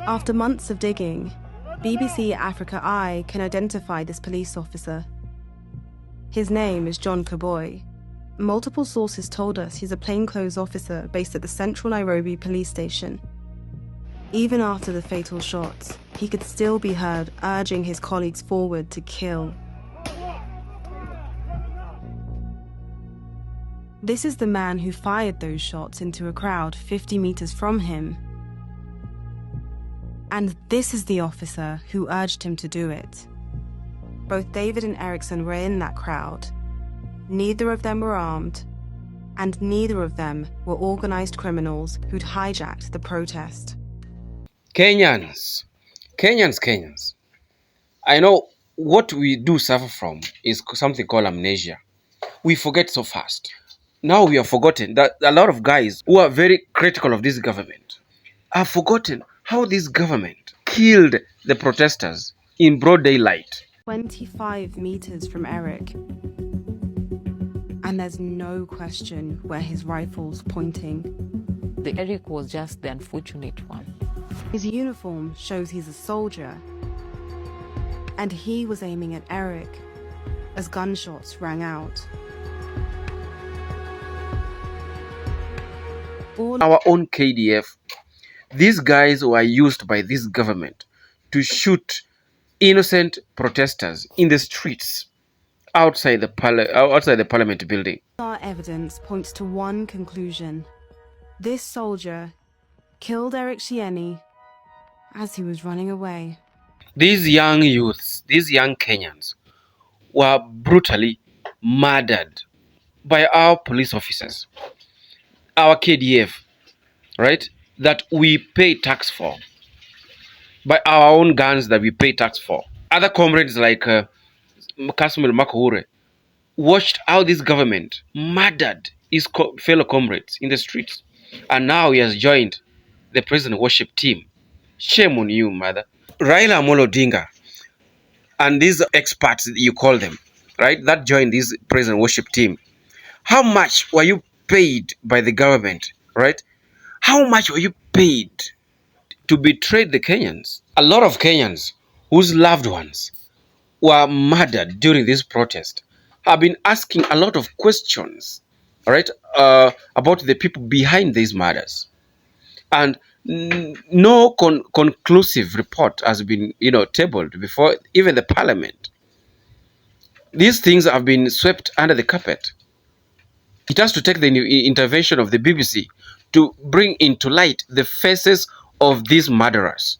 After months of digging, BBC Africa Eye can identify this police officer. His name is John Kaboi. Multiple sources told us he's a plainclothes officer based at the Central Nairobi police station. Even after the fatal shots, he could still be heard urging his colleagues forward to kill. This is the man who fired those shots into a crowd 50 meters from him. And this is the officer who urged him to do it. Both David and Erickson were in that crowd. Neither of them were armed, and neither of them were organized criminals who'd hijacked the protest. Kenyans. I know what we do suffer from is something called amnesia. We forget so fast. Now we have forgotten that a lot of guys who are very critical of this government have forgotten how this government killed the protesters in broad daylight. 25 meters from Eric. And there's no question where his rifle's pointing. Eric was just the unfortunate one. His uniform shows he's a soldier. And he was aiming at Eric as gunshots rang out. Our own KDF, these guys were used by this government to shoot innocent protesters in the streets outside the parliament building. Our evidence points to one conclusion. This soldier killed Eric Shieni as he was running away. These young youths, these young Kenyans, were brutally murdered by our police officers, our KDF, right, that we pay tax for, by our own guns that we pay tax for. Other comrades like Kasumil Makoure watched how this government murdered his fellow comrades in the streets, and now he has joined the prison worship team. Shame on you, mother. Raila Amolo Odinga and these experts, you call them, right, that joined this prison worship team. How much were you paid by the government, right? How much were you paid to betray the Kenyans? A lot of Kenyans whose loved ones were murdered during this protest have been asking a lot of questions, right, about the people behind these murders. And no conclusive report has been, tabled before even the parliament. These things have been swept under the carpet. It has to take the intervention of the BBC to bring into light the faces of these murderers.